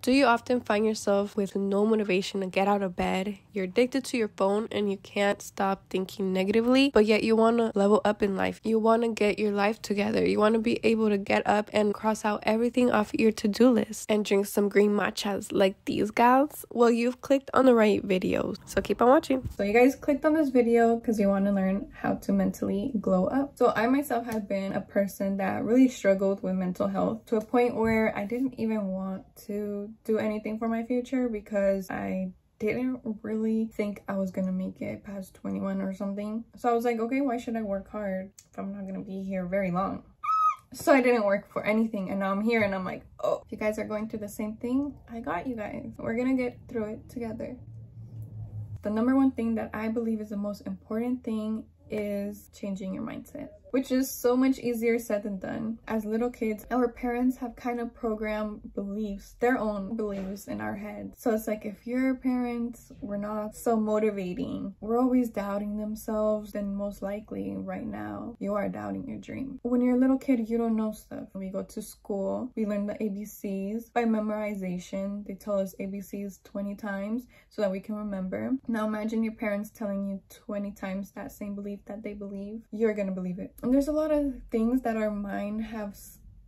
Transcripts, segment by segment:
Do you often find yourself with no motivation to get out of bed? You're addicted to your phone and you can't stop thinking negatively, but yet you want to level up in life. You want to get your life together. You want to be able to get up and cross out everything off your to-do list and drink some green matchas like these gals? Well, you've clicked on the right video, so keep on watching. So you guys clicked on this video because you want to learn how to mentally glow up. So I myself have been a person that really struggled with mental health to a point where I didn't even want to do anything for my future because I didn't really think I was gonna make it past 21 or something. So I was like, okay, why should I work hard if I'm not gonna be here very long? So I didn't work for anything, and now I'm here and I'm like, oh, if you guys are going through the same thing, I got you guys. We're gonna get through it together. The number one thing that I believe is the most important thing is changing your mindset, which is so much easier said than done. As little kids, our parents have kind of programmed beliefs, their own beliefs in our heads. So it's like, if your parents were not so motivating, we're always doubting themselves, then most likely right now you are doubting your dream. When you're a little kid, you don't know stuff. We go to school, we learn the ABCs by memorization. They tell us ABCs 20 times so that we can remember. Now imagine your parents telling you 20 times that same belief that they believe. You're gonna believe it. And there's a lot of things that our mind have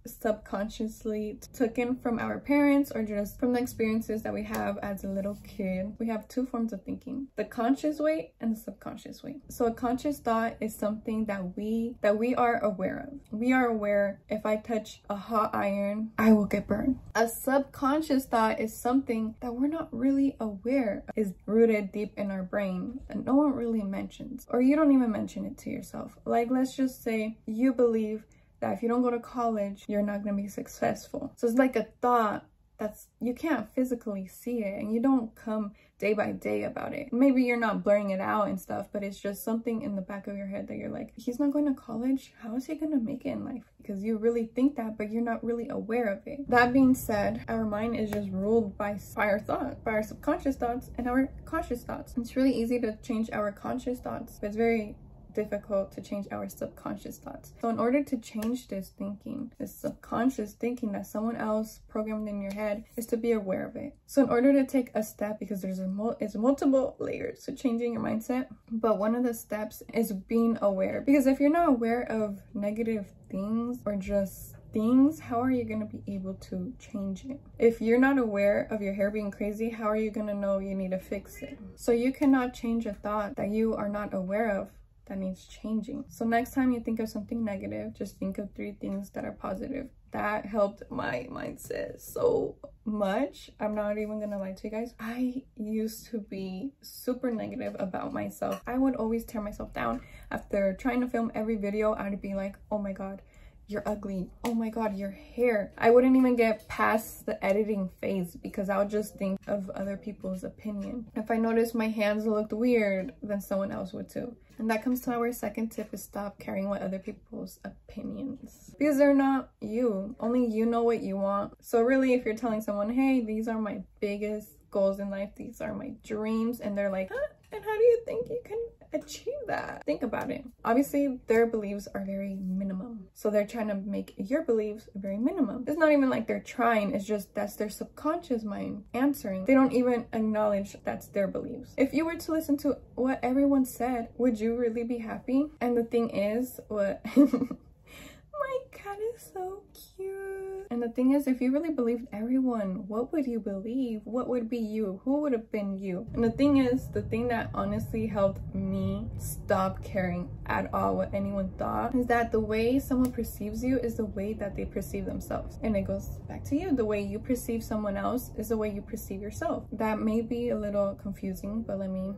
subconsciously taken from our parents or just from the experiences that we have as a little kid. We have two forms of thinking: the conscious way and the subconscious way. So a conscious thought is something that we are aware of. We are aware, if I touch a hot iron, I will get burned. A subconscious thought is something that we're not really aware of, is rooted deep in our brain and no one really mentions, or you don't even mention it to yourself. Like, let's just say you believe that if you don't go to college, you're not gonna be successful. So it's like a thought that's, you can't physically see it and you don't come day by day about it. Maybe you're not blurring it out and stuff, but it's just something in the back of your head that you're like, he's not going to college, how is he gonna make it in life? Because you really think that, but you're not really aware of it. That being said, our mind is just ruled by our thought, by our subconscious thoughts and our conscious thoughts. It's really easy to change our conscious thoughts, but it's very difficult to change our subconscious thoughts. So in order to change this thinking, this subconscious thinking that someone else programmed in your head, is to be aware of it. So in order to take a step, because there's multiple layers to changing your mindset, but one of the steps is being aware. Because if you're not aware of negative things or just things, how are you going to be able to change it? If you're not aware of your hair being crazy, how are you going to know you need to fix it? So you cannot change a thought that you are not aware of that needs changing. So next time you think of something negative, just think of 3 things that are positive. That helped my mindset so much. I'm not even gonna lie to you guys. I used to be super negative about myself. I would always tear myself down. After trying to film every video, I'd be like, oh my god, you're ugly. Oh my god, your hair. I wouldn't even get past the editing phase because I would just think of other people's opinion. If I noticed my hands looked weird, then someone else would too. And that comes to our second tip, is stop caring what other people's opinions, because they're not you. Only you know what you want. So really, if you're telling someone, hey, these are my biggest goals in life, these are my dreams, and they're like, huh? And how do you think you can achieve that? Think about it. Obviously, their beliefs are very minimum. So they're trying to make your beliefs very minimum. It's not even like they're trying, it's just that's their subconscious mind answering. They don't even acknowledge that's their beliefs. If you were to listen to what everyone said, would you really be happy? And the thing is, what my cat is so cute. And the thing is, if you really believed everyone, what would you believe? What would be you? Who would have been you? And the thing is, the thing that honestly helped me stop caring at all what anyone thought is that the way someone perceives you is the way that they perceive themselves. And it goes back to you. The way you perceive someone else is the way you perceive yourself. That may be a little confusing, but let me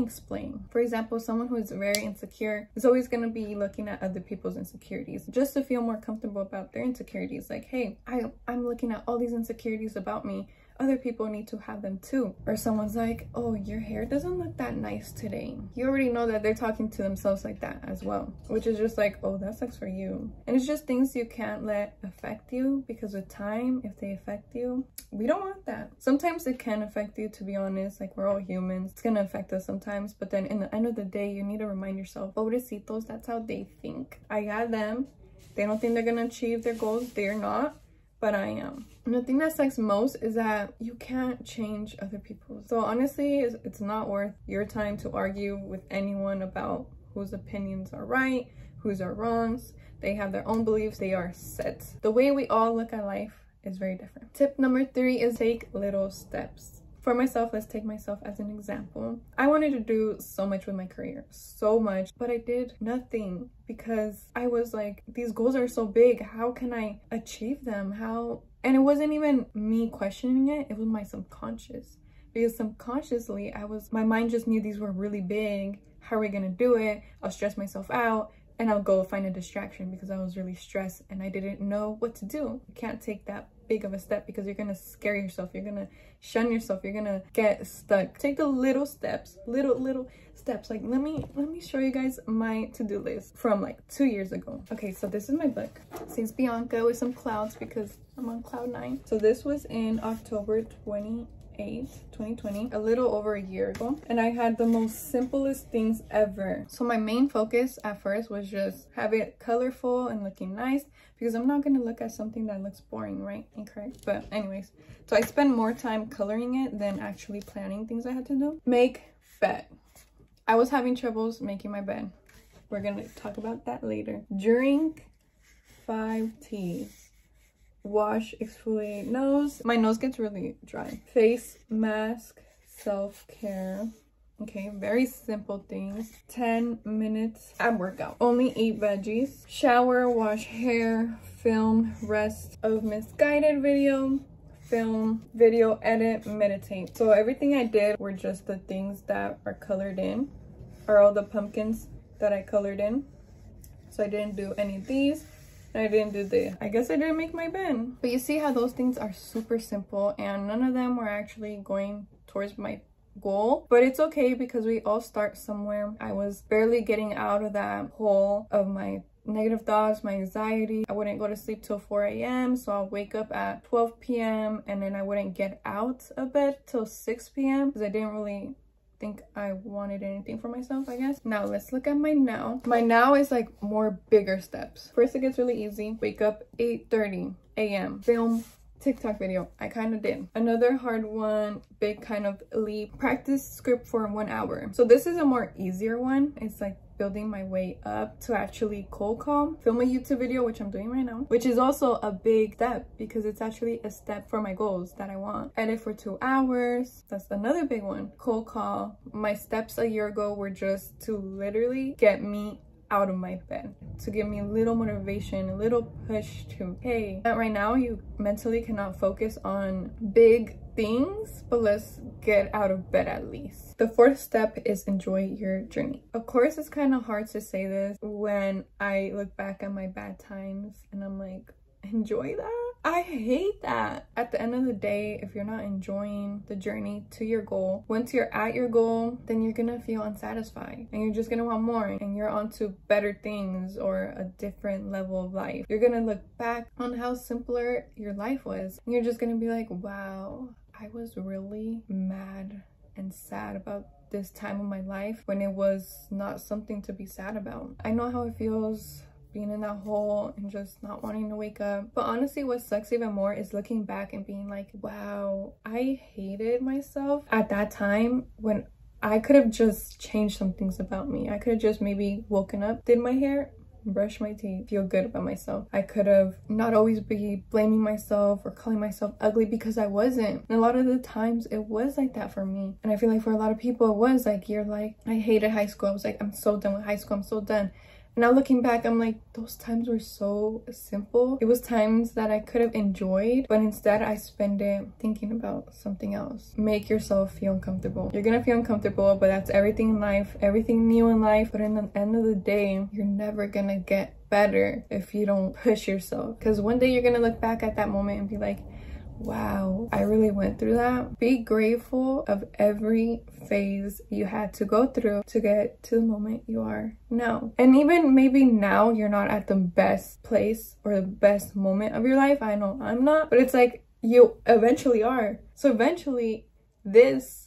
explain. For example, someone who is very insecure is always going to be looking at other people's insecurities just to feel more comfortable about their insecurities. Like, hey, I'm looking at all these insecurities about me. Other people need to have them too. Or someone's like, oh, your hair doesn't look that nice today. You already know that they're talking to themselves like that as well, which is just like, oh, that sucks for you. And it's just things you can't let affect you, because with time, if they affect you, we don't want that. Sometimes it can affect you, to be honest. Like, we're all humans. It's gonna affect us sometimes, but then in the end of the day, you need to remind yourself, pobrecitos, that's how they think. I got them. They don't think they're gonna achieve their goals. They're not. but I am. And the thing that sucks most is that you can't change other people. So honestly, it's not worth your time to argue with anyone about whose opinions are right, whose are wrongs. They have their own beliefs. They are set. The way we all look at life is very different. Tip number 3 is take little steps. For myself, let's take myself as an example. I wanted to do so much with my career, so much, but I did nothing because I was like, these goals are so big. How can I achieve them? And it wasn't even me questioning it. It was my subconscious, because subconsciously my mind just knew these were really big. How are we gonna do it? I'll stress myself out and I'll go find a distraction because I was really stressed and I didn't know what to do. You can't take that big of a step because you're gonna scare yourself, you're gonna shun yourself, you're gonna get stuck. Take the little steps, little steps. Like let me show you guys my to-do list from like 2 years ago. Okay, so this is my book. It says Bianca with some clouds because I'm on cloud 9. So this was in October 28th, 2020, a little over a year ago, and I had the most simplest things ever. So my main focus at first was just have it colorful and looking nice, because I'm not going to look at something that looks boring, right? Incorrect. But anyways, so I spent more time coloring it than actually planning things I had to do. Make bed. I was having troubles making my bed. We're going to talk about that later. Drink 5 teas. Wash, exfoliate nose. My nose gets really dry. Face mask, self-care. Okay, very simple things. 10 minutes at workout. Only eat veggies. Shower, wash hair, film, rest of misguided video, film, video, edit, meditate. So everything I did were just the things that are colored in, are all the pumpkins that I colored in. So I didn't do any of these. I didn't do this. I guess I didn't make my bed. But you see how those things are super simple and none of them were actually going towards my goal. But it's okay because we all start somewhere. I was barely getting out of that hole of my negative thoughts, my anxiety. I wouldn't go to sleep till 4 a.m. So I'll wake up at 12 p.m. and then I wouldn't get out of bed till 6 p.m. because I didn't really think I wanted anything for myself, I guess. Now let's look at my now. My now is like more bigger steps. First, it gets really easy. Wake up 8:30 a.m. Film TikTok video. I kind of did. Another hard one, big kind of leap. Practice script for 1 hour. So this is a more easier one. It's like building my way up to actually cold call. Film a YouTube video, which I'm doing right now, which is also a big step because it's actually a step for my goals that I want. Edit for 2 hours. That's another big one. Cold call. My steps a year ago were just to literally get me out of my bed, to give me a little motivation, a little push to, hey, right now you mentally cannot focus on big things, but let's get out of bed at least. The 4th step is enjoy your journey. Of course, it's kind of hard to say this when I look back at my bad times and I'm like, enjoy that? I hate that. At the end of the day, if you're not enjoying the journey to your goal, once you're at your goal, then you're gonna feel unsatisfied and you're just gonna want more and you're on to better things or a different level of life. You're gonna look back on how simpler your life was and you're just gonna be like, wow, I was really mad and sad about this time of my life when it was not something to be sad about. I know how it feels being in that hole and just not wanting to wake up. But honestly, what sucks even more is looking back and being like, wow, I hated myself at that time when I could have just changed some things about me. I could have just maybe woken up, did my hair, brush my teeth, feel good about myself. I could have not always be blaming myself or calling myself ugly because I wasn't. And a lot of the times it was like that for me. And I feel like for a lot of people it was like, you're like, I hated high school. I was like, I'm so done with high school. I'm so done. Now looking back, I'm like, those times were so simple. It was times that I could have enjoyed, but instead I spend it thinking about something else. Make yourself feel uncomfortable. You're gonna feel uncomfortable, but that's everything in life, everything new in life. But in the end of the day, you're never gonna get better if you don't push yourself. Because one day you're gonna look back at that moment and be like, wow, I really went through that. Be grateful of every phase you had to go through to get to the moment you are now. And even maybe now you're not at the best place or the best moment of your life. I know I'm not, but it's like you eventually are. So eventually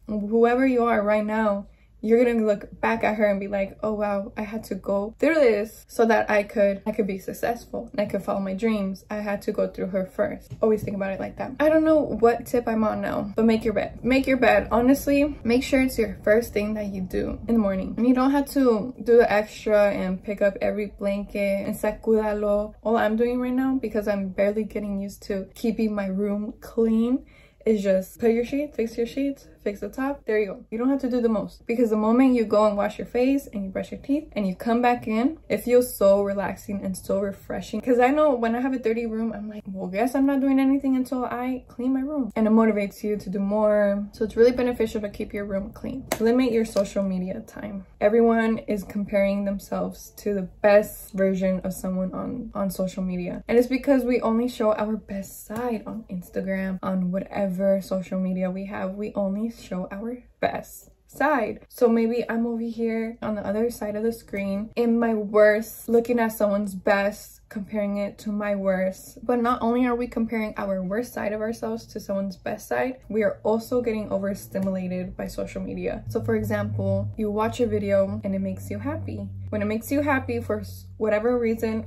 whoever you are right now you're gonna look back at her and be like, oh wow, I had to go through this so that I could be successful and I could follow my dreams. I had to go through her first. Always think about it like that. I don't know what tip I'm on now, but make your bed. Make your bed. Honestly, make sure it's your first thing that you do in the morning. And you don't have to do the extra and pick up every blanket and sacúdalo. All I'm doing right now, because I'm barely getting used to keeping my room clean, is just put your sheets, fix your sheets, fix the top. There you go. You don't have to do the most, because the moment you go and wash your face and you brush your teeth and you come back in, it feels so relaxing and so refreshing. Because I know when I have a dirty room, I'm like, well, guess I'm not doing anything until I clean my room. And it motivates you to do more. So it's really beneficial to keep your room clean. Limit your social media time. Everyone is comparing themselves to the best version of someone on social media. And it's because we only show our best side on Instagram, on whatever social media we have. We only show our best side. So maybe I'm over here on the other side of the screen in my worst, looking at someone's best, comparing it to my worst. But not only are we comparing our worst side of ourselves to someone's best side, we are also getting overstimulated by social media. So for example, you watch a video and it makes you happy. When it makes you happy for whatever reason,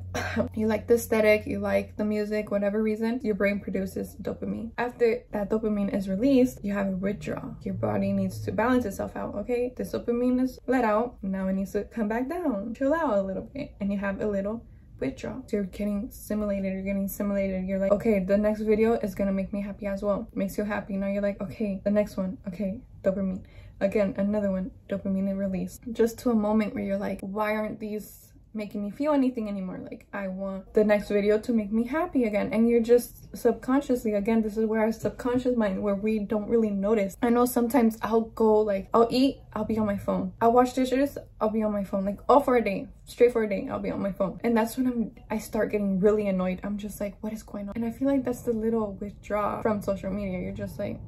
you like the aesthetic, you like the music, whatever reason, your brain produces dopamine. After that dopamine is released, you have a withdrawal. Your body needs to balance itself out. Okay, this dopamine is let out, now it needs to come back down, chill out a little bit, and you have a little withdrawal. So you're getting stimulated, you're like, okay, the next video is gonna make me happy as well. It makes you happy. Now you're like, okay, the next one, okay, dopamine. Again, another one, dopamine release. Just to a moment where you're like, why aren't these making me feel anything anymore? Like, I want the next video to make me happy again. And you're just subconsciously, again, this is where our subconscious mind, where we don't really notice. I know sometimes I'll go, like, I'll eat, I'll be on my phone. I'll wash dishes, I'll be on my phone. Like, all for a day, straight for a day, I'll be on my phone. And that's when I start getting really annoyed. I'm just like, what is going on? And I feel like that's the little withdrawal from social media. You're just like,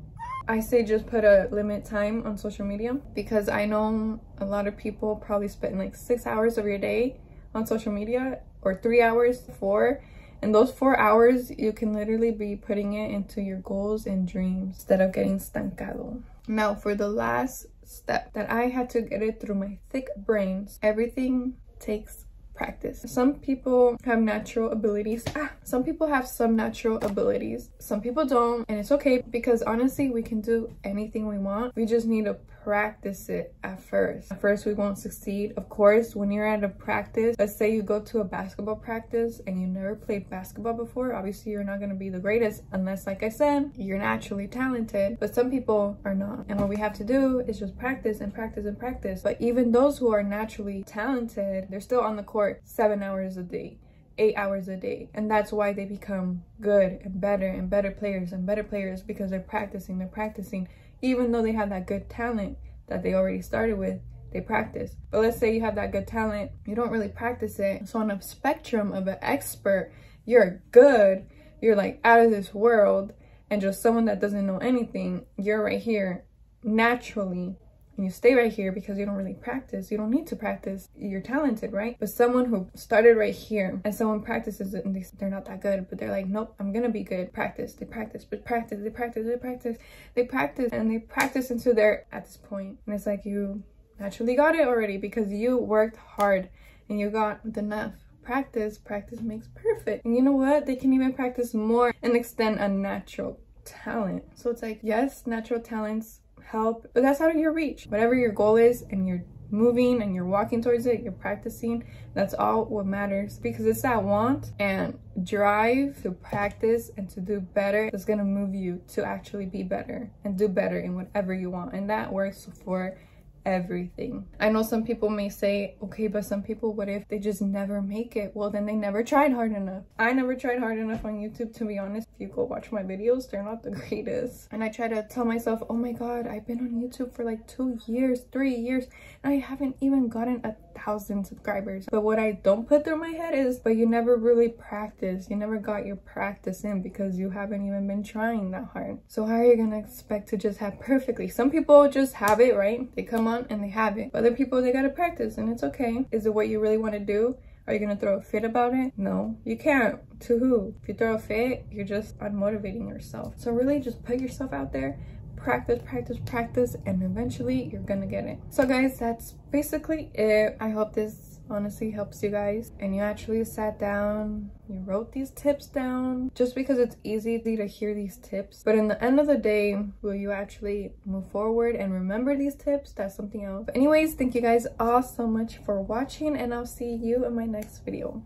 I say just put a limit time on social media, because I know a lot of people probably spend like 6 hours of your day on social media, or 3 hours, 4. And those 4 hours, you can literally be putting it into your goals and dreams instead of getting estancado. Now, for the last step that I had to get it through my thick brains, everything takes practice. Some people have natural abilities. Some people have some natural abilities. Some people don't, and it's okay, because honestly, we can do anything we want. We just need to practice it at first. At first, we won't succeed. Of course, when you're at a practice, let's say you go to a basketball practice and you never played basketball before, obviously you're not going to be the greatest unless, like I said, you're naturally talented. But some people are not. And what we have to do is just practice and practice and practice. But even those who are naturally talented, they're still on the court 7 hours a day, 8 hours a day. And that's why they become good and better players, because they're practicing. Even though they have that good talent that they already started with, they practice. But let's say you have that good talent, you don't really practice it. So on a spectrum of an expert, you're good, you're like out of this world, and just someone that doesn't know anything, you're right here naturally. And you stay right here because you don't really practice. You don't need to practice. You're talented, right? But someone who started right here and someone practices it and they're not that good, but they're like, nope, I'm gonna be good. Practice, they practice, but practice, they practice, and they practice until they're at this point. And it's like, you naturally got it already because you worked hard and you got enough. Practice makes perfect. And you know what? They can even practice more and extend a natural talent. So it's like, yes, natural talents help, but that's out of your reach. Whatever your goal is and you're moving and you're walking towards it, you're practicing, that's all what matters, because it's that want and drive to practice and to do better that's gonna move you to actually be better and do better in whatever you want. And that works for everything. I know some people may say, okay, but some people, what if they just never make it? Well, then they never tried hard enough. I never tried hard enough on YouTube, to be honest. If you go watch my videos, they're not the greatest. And I try to tell myself, oh my god, I've been on YouTube for like 2 years, 3 years, and I haven't even gotten 1,000 subscribers. But what I don't put through my head is, but you never really practiced. You never got your practice in because you haven't even been trying that hard. So how are you gonna expect to just have perfectly? Some people just have it, right? They come on and they have it. But other people, they gotta practice, and it's okay. Is it what you really want to do? Are you gonna throw a fit about it? No, you can't. To who? If you throw a fit, you're just unmotivating yourself. So really just put yourself out there, practice, and eventually you're gonna get it. So guys, that's basically it. I hope this honestly helps you guys and you actually sat down, you wrote these tips down, just because it's easy to hear these tips, but in the end of the day, will you actually move forward and remember these tips? That's something else. But anyways, thank you guys all so much for watching, and I'll see you in my next video.